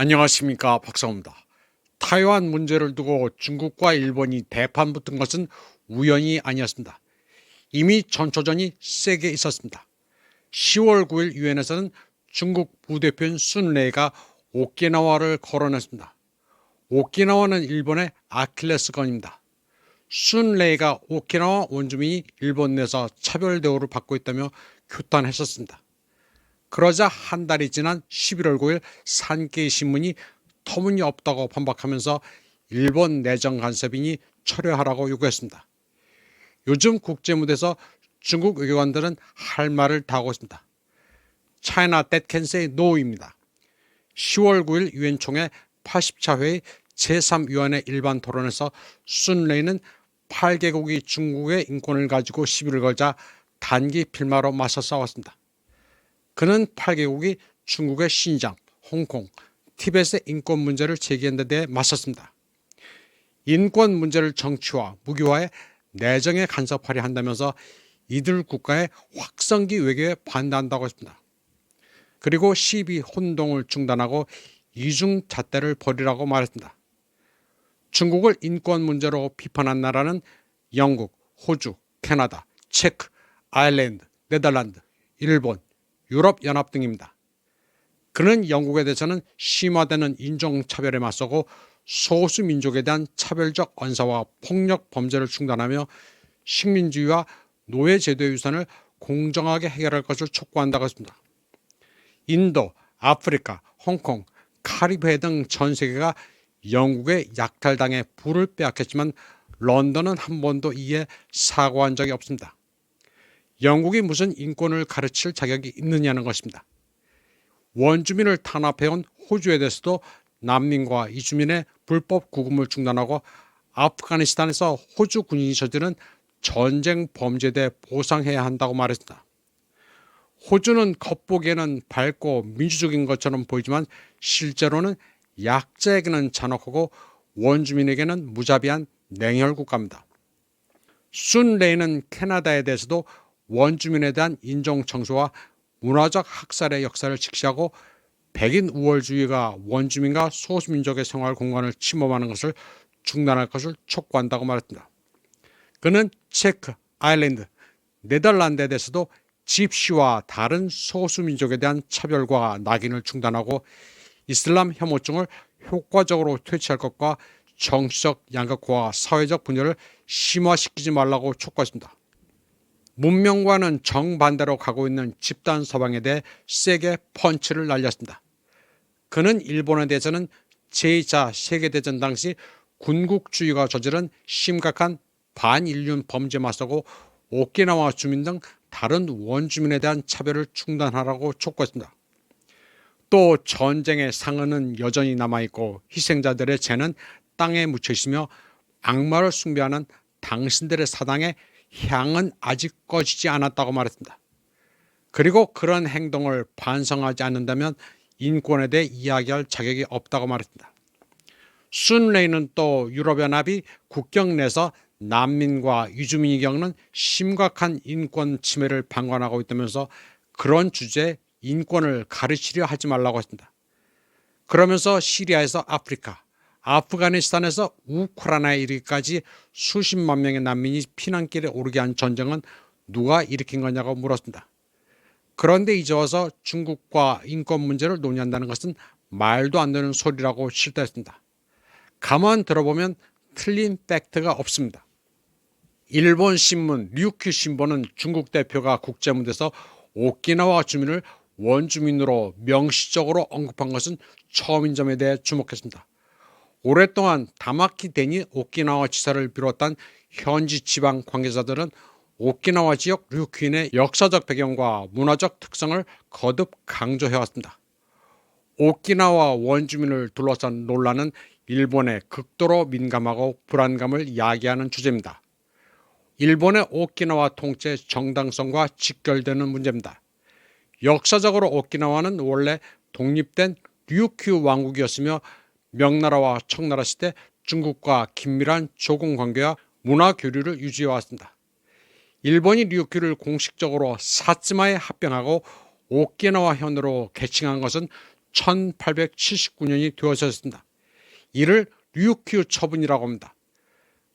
안녕하십니까, 박사입니다. 타이완 문제를 두고 중국과 일본이 대판 붙은 것은 우연이 아니었습니다. 이미 전초전이 세게 있었습니다. 10월 9일 유엔에서는 중국 부대표인 순레이가 오키나와를 거론했습니다. 오키나와는 일본의 아킬레스건입니다. 순레이가 오키나와 원주민이 일본 내에서 차별 대우를 받고 있다며 규탄했었습니다. 그러자 한 달이 지난 11월 9일 산케이 신문이 터무니없다고 반박하면서 일본 내정 간섭인이 철회하라고 요구했습니다. 요즘 국제무대에서 중국 외교관들은 할 말을 다 하고 있습니다. China that can say no입니다. 10월 9일 유엔 총회 80차 회의 제3위원회 일반 토론에서 순레이는 8개국이 중국의 인권을 가지고 시비를 걸자 단기 필마로 맞서 싸웠습니다. 그는 8개국이 중국의 신장, 홍콩, 티벳의 인권 문제를 제기한 데 대해 맞섰습니다. 인권 문제를 정치화, 무기화해 내정에 간섭하려 한다면서 이들 국가의 확성기 외교에 반대한다고 했습니다. 그리고 시비 혼동을 중단하고 이중잣대를 벌이라고 말했습니다. 중국을 인권 문제로 비판한 나라는 영국, 호주, 캐나다, 체크, 아일랜드, 네덜란드, 일본, 유럽연합 등입니다. 그는 영국에 대해서는 심화되는 인종차별에 맞서고 소수민족에 대한 차별적 언사와 폭력 범죄를 중단하며 식민주의와 노예제도의 유산을 공정하게 해결할 것을 촉구한다고 했습니다. 인도, 아프리카, 홍콩, 카리브해 등 전 세계가 영국의 약탈당해 부를 빼앗겼지만 런던은 한 번도 이에 사과한 적이 없습니다. 영국이 무슨 인권을 가르칠 자격이 있느냐는 것입니다. 원주민을 탄압해온 호주에 대해서도 난민과 이주민의 불법 구금을 중단하고 아프가니스탄에서 호주 군인이 저지른 전쟁 범죄에 대해 보상해야 한다고 말했습니다. 호주는 겉보기에는 밝고 민주적인 것처럼 보이지만 실제로는 약자에게는 잔혹하고 원주민에게는 무자비한 냉혈 국가입니다. 순레이는 캐나다에 대해서도 원주민에 대한 인종청소와 문화적 학살의 역사를 직시하고 백인 우월주의가 원주민과 소수민족의 생활 공간을 침범하는 것을 중단할 것을 촉구한다고 말했습니다. 그는 체크, 아일랜드, 네덜란드에 대해서도 집시와 다른 소수민족에 대한 차별과 낙인을 중단하고 이슬람 혐오증을 효과적으로 퇴치할 것과 정치적 양극화와 사회적 분열을 심화시키지 말라고 촉구했습니다. 문명과는 정반대로 가고 있는 집단 서방에 대해 세게 펀치를 날렸습니다. 그는 일본에 대해서는 제2차 세계대전 당시 군국주의가 저지른 심각한 반인륜 범죄에 맞서고 오키나와 주민 등 다른 원주민에 대한 차별을 중단하라고 촉구했습니다. 또 전쟁의 상흔은 여전히 남아있고 희생자들의 죄는 땅에 묻혀 있으며 악마를 숭배하는 당신들의 사당의 향은 아직 꺼지지 않았다고 말했습니다. 그리고 그런 행동을 반성하지 않는다면 인권에 대해 이야기할 자격이 없다고 말했습니다. 순레이는 또 유럽연합이 국경 내에서 난민과 이주민이 겪는 심각한 인권 침해를 방관하고 있다면서 그런 주제에 인권을 가르치려 하지 말라고 했습니다. 그러면서 시리아에서 아프리카, 아프가니스탄에서 우크라이나에 이르기까지 수십만 명의 난민이 피난길에 오르게 한 전쟁은 누가 일으킨 거냐고 물었습니다. 그런데 이제 와서 중국과 인권 문제를 논의한다는 것은 말도 안 되는 소리라고 실토했습니다. 가만 들어보면 틀린 팩트가 없습니다. 일본 신문 류큐 신보는 중국 대표가 국제무대에서 오키나와 주민을 원주민으로 명시적으로 언급한 것은 처음인 점에 대해 주목했습니다. 오랫동안 다마키 데니 오키나와 지사를 비롯한 현지 지방 관계자들은 오키나와 지역 류큐인의 역사적 배경과 문화적 특성을 거듭 강조해왔습니다. 오키나와 원주민을 둘러싼 논란은 일본에 극도로 민감하고 불안감을 야기하는 주제입니다. 일본의 오키나와 통째 정당성과 직결되는 문제입니다. 역사적으로 오키나와는 원래 독립된 류큐 왕국이었으며 명나라와 청나라 시대 중국과 긴밀한 조공 관계와 문화 교류를 유지해 왔습니다. 일본이 류큐를 공식적으로 사츠마에 합병하고 오키나와 현으로 개칭한 것은 1879년이 되어서였습니다. 이를 류큐 처분이라고 합니다.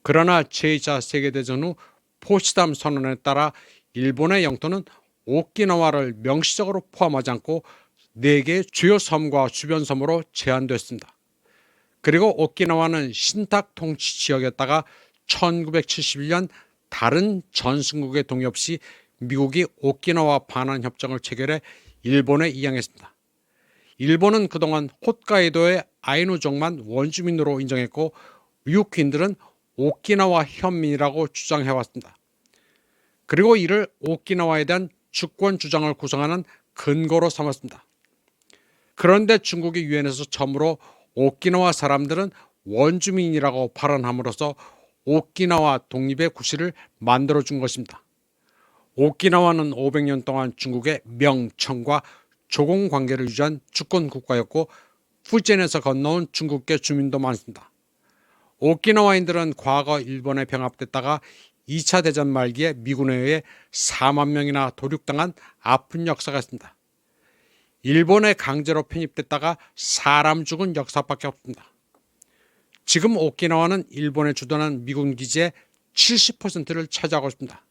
그러나 제2차 세계대전 후 포츠담 선언에 따라 일본의 영토는 오키나와를 명시적으로 포함하지 않고 4개의 주요 섬과 주변 섬으로 제한됐습니다. 그리고 오키나와는 신탁 통치 지역이었다가 1971년 다른 전승국의 동의 없이 미국이 오키나와 반환 협정을 체결해 일본에 이양했습니다. 일본은 그동안 홋카이도의 아이누족만 원주민으로 인정했고 ryukyu인들은 오키나와 현민이라고 주장해왔습니다. 그리고 이를 오키나와에 대한 주권 주장을 구성하는 근거로 삼았습니다. 그런데 중국이 유엔에서 처음으로 오키나와 사람들은 원주민이라고 발언함으로써 오키나와 독립의 구실을 만들어준 것입니다. 오키나와는 500년 동안 중국의 명청과 조공 관계를 유지한 주권 국가였고 푸젠에서 건너온 중국계 주민도 많습니다. 오키나와인들은 과거 일본에 병합됐다가 2차 대전 말기에 미군에 의해 4만 명이나 도륙당한 아픈 역사가 있습니다. 일본에 강제로 편입됐다가 사람 죽은 역사밖에 없습니다. 지금 오키나와는 일본에 주둔한 미군 기지의 70%를 차지하고 있습니다.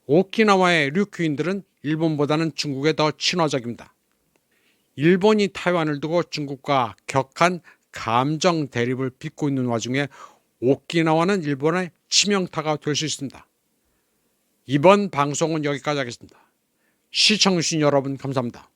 오키나와의 류큐인들은 일본보다는 중국에 더 친화적입니다. 일본이 타이완을 두고 중국과 격한 감정 대립을 빚고 있는 와중에 오키나와는 일본의 치명타가 될 수 있습니다. 이번 방송은 여기까지 하겠습니다. 시청해주신 여러분 감사합니다.